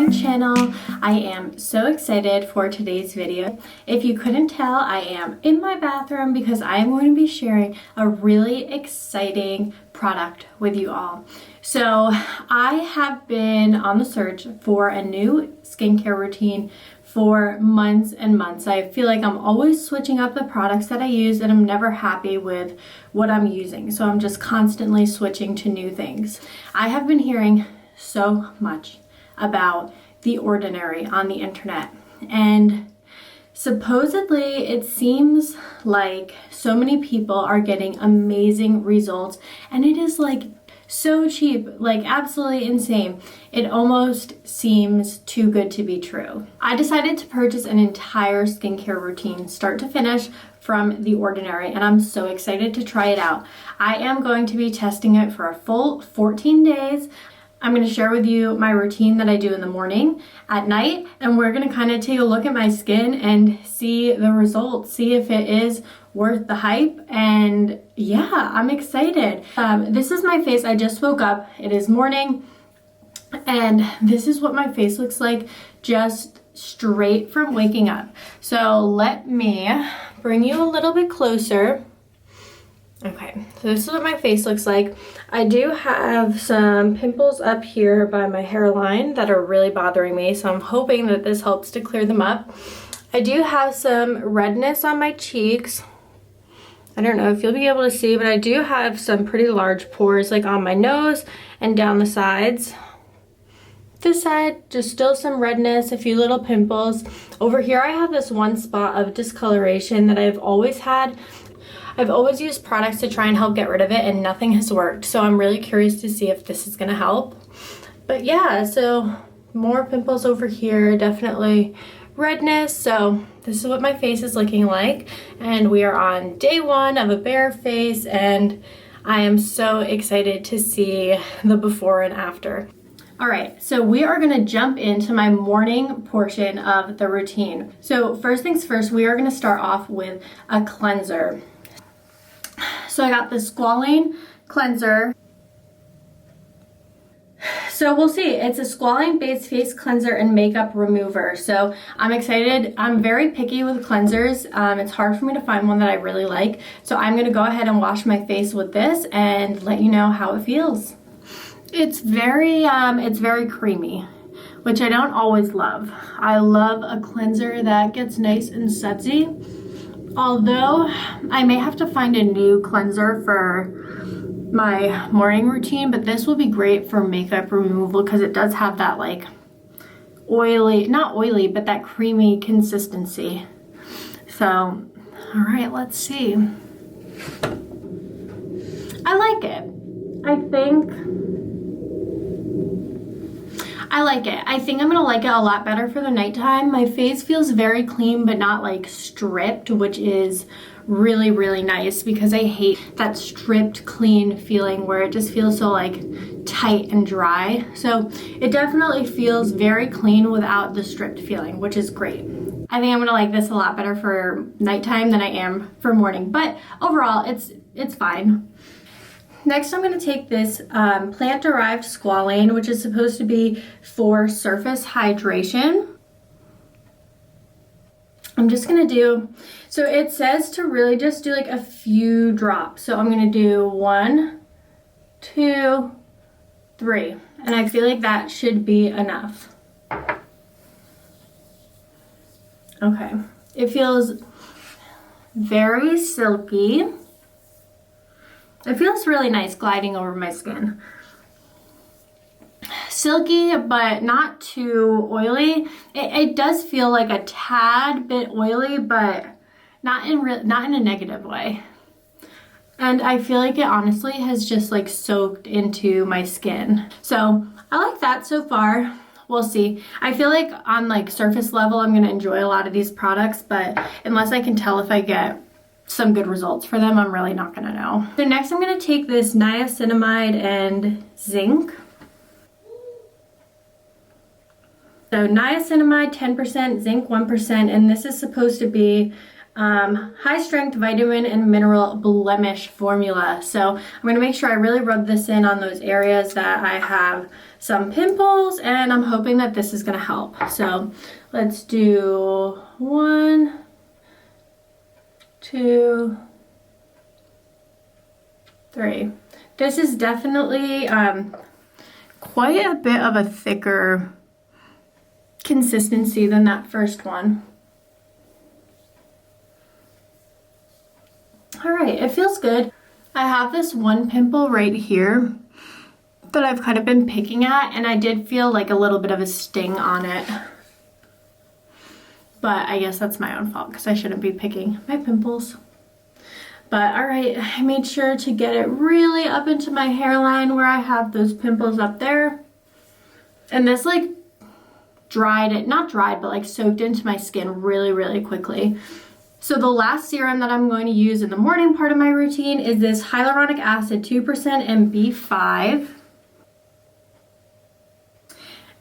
my channel. I am so excited for today's video. If you couldn't tell, I am in my bathroom because I am going to be sharing a really exciting product with you all. So I have been on the search for a new skincare routine for months and months. I feel like I'm always switching up the products that I use and I'm never happy with what I'm using. So I'm just constantly switching to new things. I have been hearing so much about the Ordinary on the internet, and supposedly it seems like so many people are getting amazing results, and it is like so cheap, like absolutely insane. It almost seems too good to be true. I decided to purchase an entire skincare routine, start to finish, from the Ordinary, and I'm so excited to try it out. I am going to be testing it for a full 14 days. I'm going to share with you my routine that I do in the morning, at night, and we're going to kind of take a look at my skin and see the results, see if it is worth the hype. And yeah, I'm excited. This is my face. I just woke up. It is morning, and this is what my face looks like just straight from waking up. So let me bring you a little bit closer. Okay, so this is what my face looks like. I do have some pimples up here by my hairline that are really bothering me, so I'm hoping that this helps to clear them up. I do have some redness on my cheeks. I don't know if you'll be able to see, but I do have some pretty large pores, like on my nose and down the sides. This side, just still some redness, a few little pimples. Over here, I have this one spot of discoloration that I've always had. I've always used products to try and help get rid of it, and nothing has worked. So I'm really curious to see if this is gonna help. But yeah, so more pimples over here, definitely redness. So this is what my face is looking like. And we are on day 1 of a bare face, and I am so excited to see the before and after. All right, so we are gonna jump into my morning portion of the routine. So first things first, we are gonna start off with a cleanser. So I got the Squalane Cleanser. So we'll see, it's a Squalane based face cleanser and makeup remover. So I'm excited. I'm very picky with cleansers. It's hard for me to find one that I really like. So I'm gonna go ahead and wash my face with this and let you know how it feels. It's very creamy, which I don't always love. I love a cleanser that gets nice and sudsy. Although I may have to find a new cleanser for my morning routine, but this will be great for makeup removal because it does have that like oily, not oily, but that creamy consistency. So, all right, let's see. I like it. I like it. I think I'm gonna like it a lot better for the nighttime. My face feels very clean, but not like stripped, which is really, really nice because I hate that stripped clean feeling where it just feels so like tight and dry. So it definitely feels very clean without the stripped feeling, which is great. I think I'm gonna like this a lot better for nighttime than I am for morning, but overall it's fine. Next, I'm going to take this Plant-Derived Squalane, which is supposed to be for surface hydration. I'm just going to do, so it says to really just do like a few drops. So I'm going to do 1, 2, 3. And I feel like that should be enough. Okay. It feels very silky. It feels really nice gliding over my skin. Silky, but not too oily. It does feel like a tad bit oily, but not in a negative way. And I feel like it honestly has just like soaked into my skin. So I like that so far. We'll see. I feel like on like surface level, I'm gonna enjoy a lot of these products, but unless I can tell if I get some good results for them, I'm really not gonna know. So next I'm gonna take this Niacinamide and Zinc. So niacinamide 10%, zinc 1%, and this is supposed to be high strength vitamin and mineral blemish formula. So I'm going to make sure I really rub this in on those areas that I have some pimples, and I'm hoping that this is going to help. So let's do 1, 2, 3. This is definitely quite a bit of a thicker consistency than that first one. All right, it feels good. I have this one pimple right here that I've kind of been picking at, and I did feel like a little bit of a sting on it. But I guess that's my own fault because I shouldn't be picking my pimples. But all right, I made sure to get it really up into my hairline where I have those pimples up there. And this like dried it, not dried, but like soaked into my skin really, really quickly. So the last serum that I'm going to use in the morning part of my routine is this Hyaluronic Acid 2% and B5.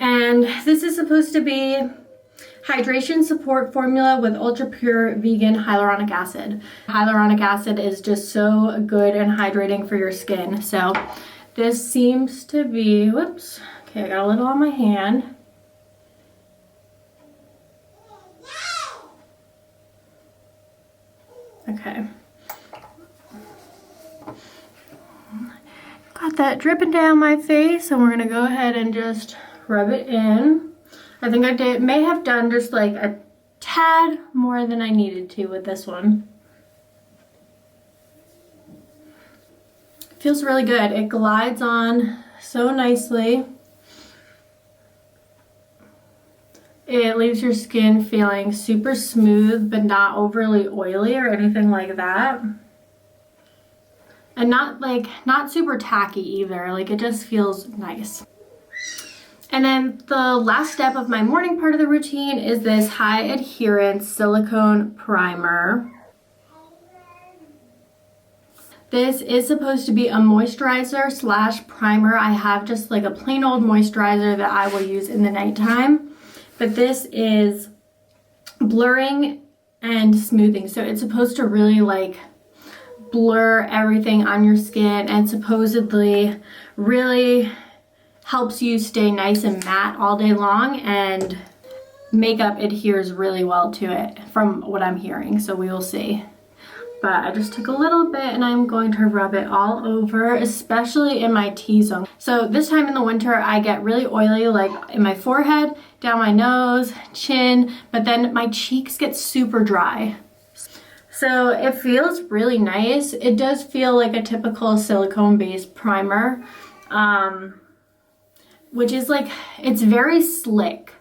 And this is supposed to be hydration support formula with ultra pure vegan hyaluronic acid. Hyaluronic acid is just so good and hydrating for your skin. So this seems to be, whoops, okay, I got a little on my hand. Okay. Got that dripping down my face, and we're gonna go ahead and just rub it in. I think I may have done just like a tad more than I needed to with this one. It feels really good. It glides on so nicely. It leaves your skin feeling super smooth, but not overly oily or anything like that. And not super tacky either. Like, it just feels nice. And then the last step of my morning part of the routine is this High-Adherence Silicone Primer. This is supposed to be a moisturizer slash primer. I have just like a plain old moisturizer that I will use in the nighttime. But this is blurring and smoothing. So it's supposed to really like blur everything on your skin and supposedly really helps you stay nice and matte all day long, and makeup adheres really well to it from what I'm hearing. So we will see. But I just took a little bit and I'm going to rub it all over, especially in my T-zone. So this time in the winter, I get really oily, like in my forehead, down my nose, chin, but then my cheeks get super dry. So it feels really nice. It does feel like a typical silicone-based primer, which is like, it's very slick.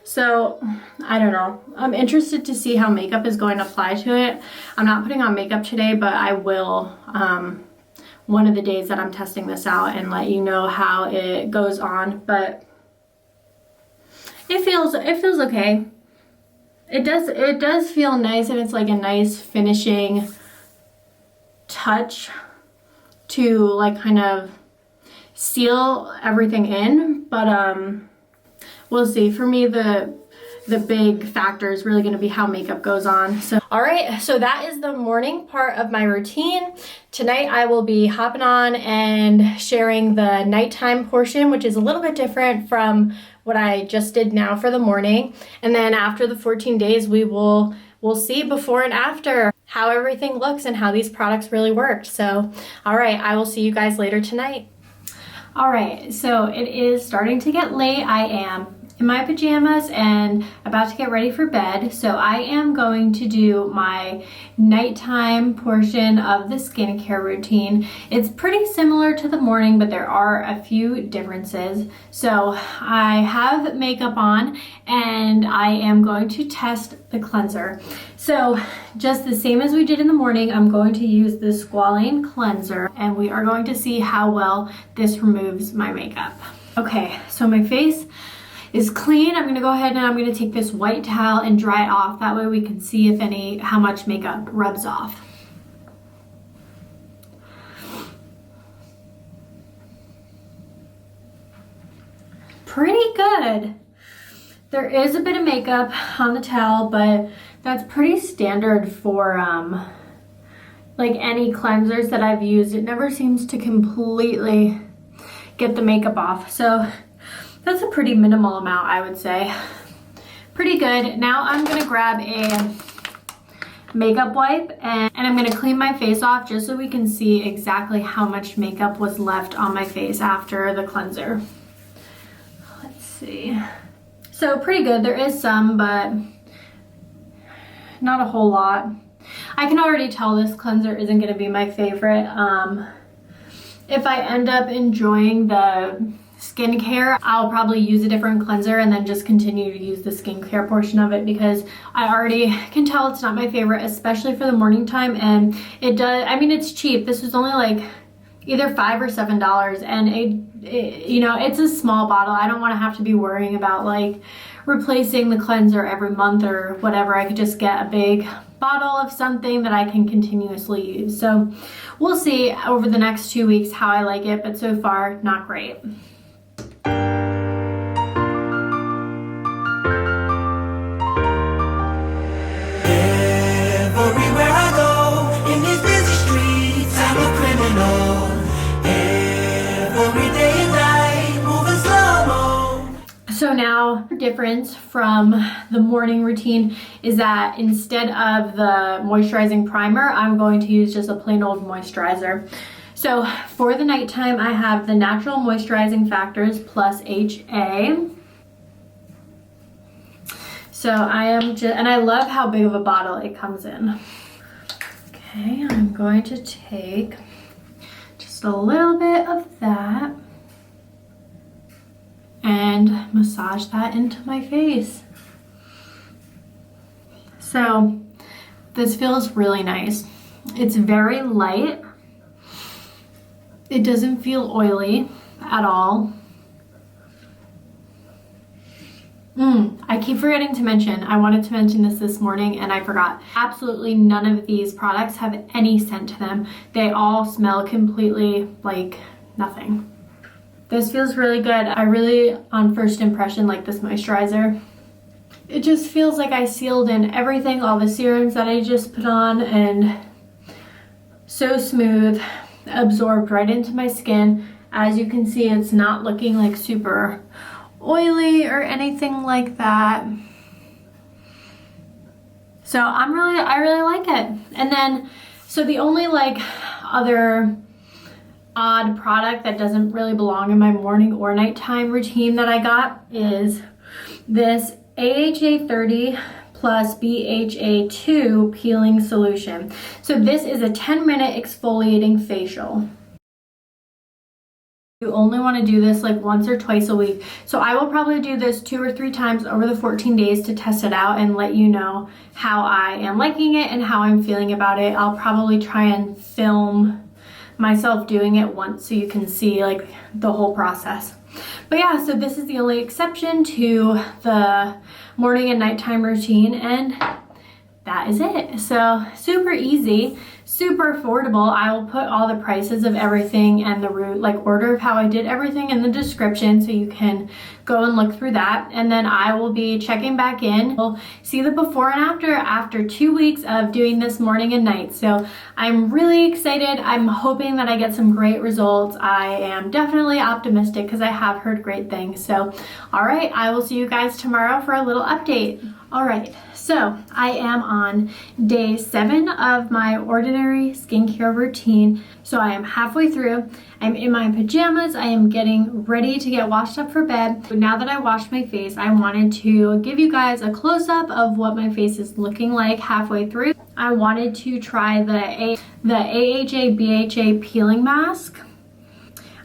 So, I don't know. I'm interested to see how makeup is going to apply to it. I'm not putting on makeup today, but I will one of the days that I'm testing this out and let you know how it goes on. But it feels okay. It does feel nice, and it's like a nice finishing touch to like kind of seal everything in, but we'll see. For me, the big factor is really going to be how makeup goes on. So, all right, so that is the morning part of my routine. Tonight I will be hopping on and sharing the nighttime portion, which is a little bit different from what I just did now for the morning. And then after the 14 days, we'll see before and after how everything looks and how these products really worked. So, all right, I will see you guys later tonight. All right, so it is starting to get late. I am in my pajamas and about to get ready for bed. So I am going to do my nighttime portion of the skincare routine. It's pretty similar to the morning, but there are a few differences. So I have makeup on and I am going to test the cleanser. So just the same as we did in the morning, I'm going to use the Squalane Cleanser, and we are going to see how well this removes my makeup. Okay, so my face is clean. I'm gonna go ahead and I'm gonna take this white towel and dry it off. That way we can see if how much makeup rubs off. Pretty good. There is a bit of makeup on the towel, but That's pretty standard for like any cleansers that I've used. It never seems to completely get the makeup off. So that's a pretty minimal amount, I would say. Pretty good. Now I'm gonna grab a makeup wipe and I'm gonna clean my face off just so we can see exactly how much makeup was left on my face after the cleanser. Let's see. So pretty good. There is some, but not a whole lot. I can already tell this cleanser isn't gonna be my favorite. If I end up enjoying the skincare, I'll probably use a different cleanser and then just continue to use the skincare portion of it, because I already can tell it's not my favorite, especially for the morning time. And it does, I mean, it's cheap. This was only like either $5 or $7, and it you know, it's a small bottle. I don't want to have to be worrying about like replacing the cleanser every month or whatever. I could just get a big bottle of something that I can continuously use. So we'll see over the next 2 weeks how I like it, but so far not great. Everywhere I go, in these busy streets, I'm a criminal. Every day and night, moving slow-mo. So now, the difference from the morning routine is that instead of the moisturizing primer, I'm going to use just a plain old moisturizer. So for the nighttime, I have the Natural Moisturizing Factors plus HA. So I am just, and I love how big of a bottle it comes in. Okay, I'm going to take just a little bit of that and massage that into my face. So this feels really nice. It's very light. It doesn't feel oily at all. I keep forgetting to mention, I wanted to mention this morning and I forgot. Absolutely none of these products have any scent to them. They all smell completely like nothing. This feels really good. I really, on first impression, like this moisturizer. It just feels like I sealed in everything, all the serums that I just put on, and so smooth, absorbed right into my skin. As you can see, it's not looking like super oily or anything like that. So I really like it. And then, so the only like other odd product that doesn't really belong in my morning or nighttime routine that I got is this AHA 30 plus BHA 2 peeling solution. So this is a 10-minute exfoliating facial. You only want to do this like once or twice a week. So I will probably do this 2 or 3 times over the 14 days to test it out and let you know how I am liking it and how I'm feeling about it. I'll probably try and film myself doing it once so you can see like the whole process. But yeah, so this is the only exception to the morning and nighttime routine, and that is it. So super easy, super affordable. I will put all the prices of everything and the order of how I did everything in the description so you can go and look through that. And then I will be checking back in. We'll see the before and after 2 weeks of doing this morning and night. So I'm really excited. I'm hoping that I get some great results. I am definitely optimistic because I have heard great things. So all right, I will see you guys tomorrow for a little update. All right, so I am on day 7 of my Ordinary skincare routine. So I am halfway through. I'm in my pajamas. I am getting ready to get washed up for bed. But now that I washed my face, I wanted to give you guys a close-up of what my face is looking like halfway through. I wanted to try the AHA BHA peeling mask.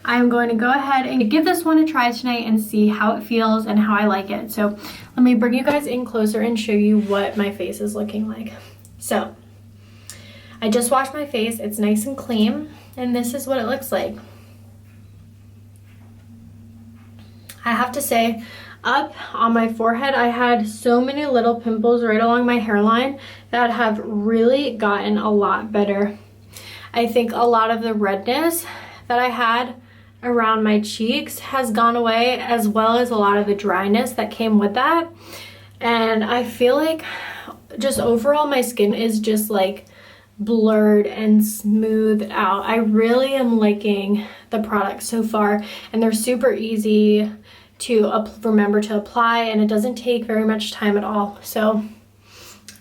I'm going to go ahead and give this one a try tonight and see how it feels and how I like it. So let me bring you guys in closer and show you what my face is looking like. So I just washed my face. It's nice and clean, and this is what it looks like. I have to say, up on my forehead, I had so many little pimples right along my hairline that have really gotten a lot better. I think a lot of the redness that I had around my cheeks has gone away, as well as a lot of the dryness that came with that. And I feel like just overall my skin is just like blurred and smoothed out. I really am liking the products so far, and they're super easy to remember to apply, and it doesn't take very much time at all. So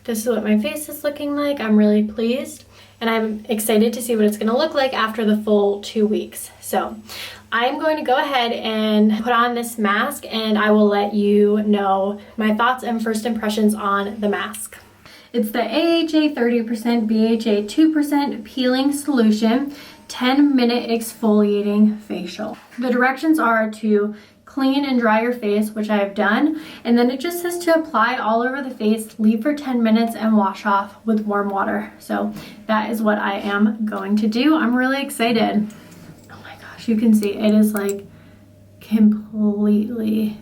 this is what my face is looking like. I'm really pleased, and I'm excited to see what it's going to look like after the full 2 weeks. So I'm going to go ahead and put on this mask, and I will let you know my thoughts and first impressions on the mask. It's the AHA 30%, BHA 2% peeling solution, 10-minute exfoliating facial. The directions are to clean and dry your face, which I have done, and then it just says to apply all over the face, leave for 10 minutes, and wash off with warm water. So that is what I am going to do. I'm really excited. Oh my gosh, you can see it is like completely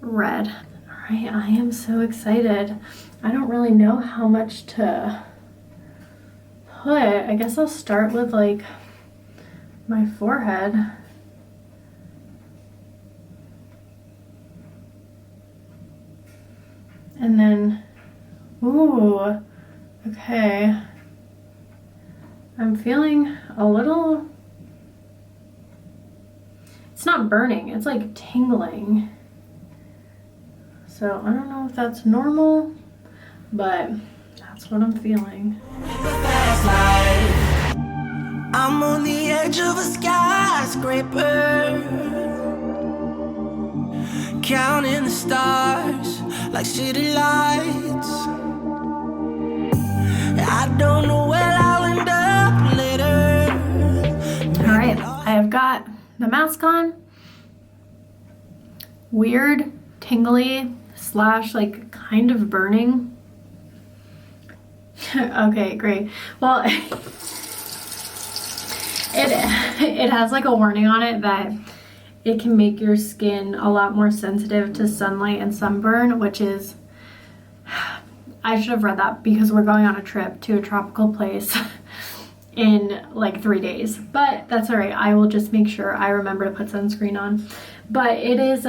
red. All right, I am so excited. I don't really know how much to put. I guess I'll start with like my forehead. And then, ooh, okay. I'm feeling a little, it's not burning, it's like tingling. So I don't know if that's normal, but that's what I'm feeling. I'm on the edge of a skyscraper, counting the stars like city lights. I don't know where I'll end up later. All right, I have got the mask on. Weird, tingly, slash like kind of burning. Okay, great. Well, it has like a warning on it that it can make your skin a lot more sensitive to sunlight and sunburn, which is, I should have read that because we're going on a trip to a tropical place in like 3 days, but that's all right. I will just make sure I remember to put sunscreen on. But it is,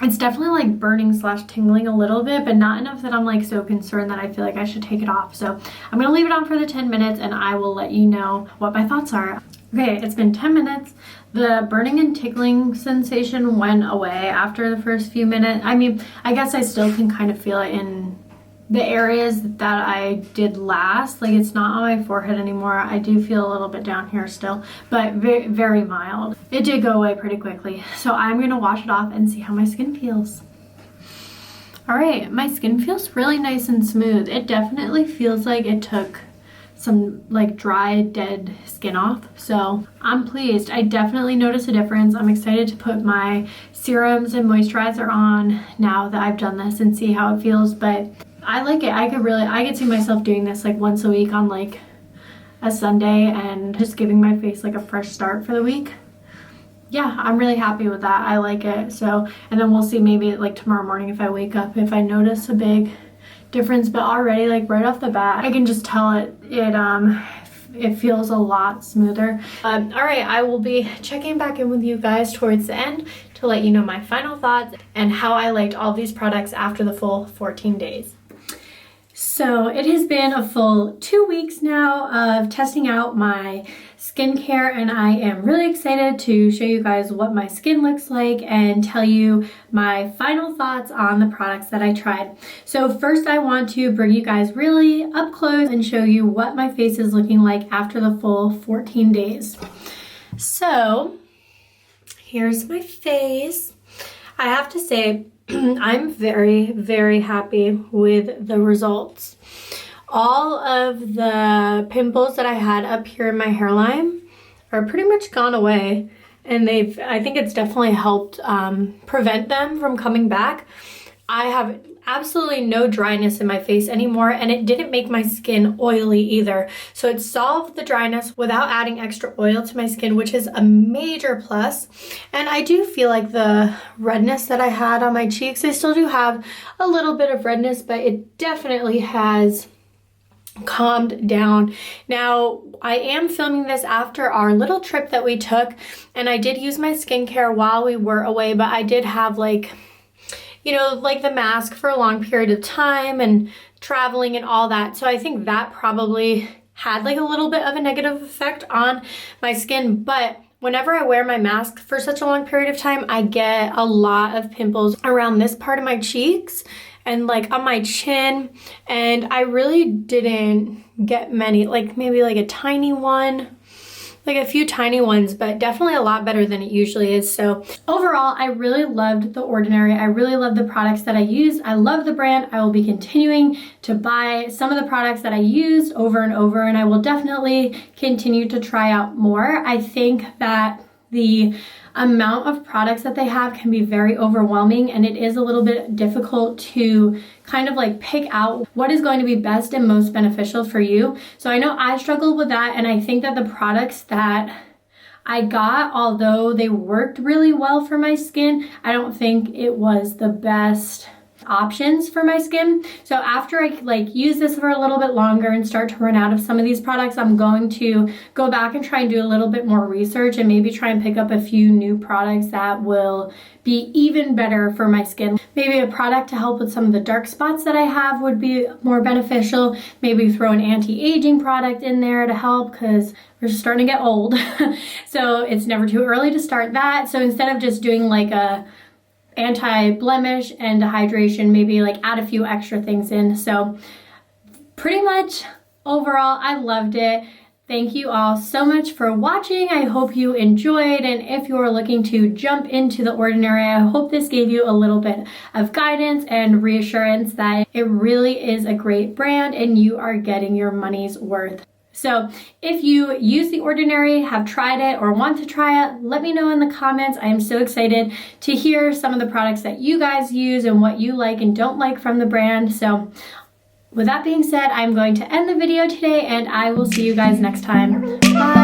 it's definitely like burning slash tingling a little bit, but not enough that I'm like so concerned that I feel like I should take it off. So I'm gonna leave it on for the 10 minutes and I will let you know what my thoughts are. Okay, it's been 10 minutes. The burning and tickling sensation went away after the first few minutes. I mean, I guess I still can kind of feel it in the areas that I did last. Like, it's not on my forehead anymore. I do feel a little bit down here still, but very, very mild. It did go away pretty quickly. So I'm gonna wash it off and see how my skin feels. All right, my skin feels really nice and smooth. It definitely feels like it took some like dry, dead skin off. So I'm pleased. I definitely notice a difference. I'm excited to put my serums and moisturizer on now that I've done this and see how it feels. But I like it. I could see myself doing this like once a week on like a Sunday and just giving my face like a fresh start for the week. Yeah, I'm really happy with that. I like it. So, and then we'll see maybe like tomorrow morning if I wake up, if I notice a big difference. But already like right off the bat, I can just tell it feels a lot smoother. All right, I will be checking back in with you guys towards the end to let you know my final thoughts and how I liked all these products after the full 14 days. So it has been a full 2 weeks now of testing out my skincare, and I am really excited to show you guys what my skin looks like and tell you my final thoughts on the products that I tried. So first I want to bring you guys really up close and show you what my face is looking like after the full 14 days. So here's my face. I have to say, I'm very, very happy with the results. All of the pimples that I had up here in my hairline are pretty much gone away, and I think it's definitely helped prevent them from coming back. I have absolutely no dryness in my face anymore, and it didn't make my skin oily either. So it solved the dryness without adding extra oil to my skin, which is a major plus. And I do feel like the redness that I had on my cheeks, I still do have a little bit of redness, but it definitely has calmed down. Now, I am filming this after our little trip that we took, and I did use my skincare while we were away, but I did have like you know, like the mask for a long period of time and traveling and all that. So I think that probably had like a little bit of a negative effect on my skin. But whenever I wear my mask for such a long period of time, I get a lot of pimples around this part of my cheeks and like on my chin. And I really didn't get many, like maybe like a tiny one, like a few tiny ones, but definitely a lot better than it usually is. So overall, I really loved the Ordinary. I really love the products that I use. I love the brand. I will be continuing to buy some of the products that I used over and over, and I will definitely continue to try out more. I think that the amount of products that they have can be very overwhelming, and it is a little bit difficult to kind of like pick out what is going to be best and most beneficial for you. So I know I struggled with that, and I think that the products that I got, although they worked really well for my skin, I don't think it was the best options for my skin. So after I like use this for a little bit longer and start to run out of some of these products, I'm going to go back and try and do a little bit more research and maybe try and pick up a few new products that will be even better for my skin. Maybe a product to help with some of the dark spots that I have would be more beneficial. Maybe throw an anti-aging product in there to help, because we're starting to get old. So it's never too early to start that. So instead of just doing like a anti-blemish and hydration, maybe like add a few extra things in. So pretty much overall, I loved it. Thank you all so much for watching. I hope you enjoyed, and if you're looking to jump into the Ordinary, I hope this gave you a little bit of guidance and reassurance that it really is a great brand and you are getting your money's worth. So if you use the Ordinary, have tried it, or want to try it, let me know in the comments. I am so excited to hear some of the products that you guys use and what you like and don't like from the brand. So with that being said, I'm going to end the video today, and I will see you guys next time. Bye!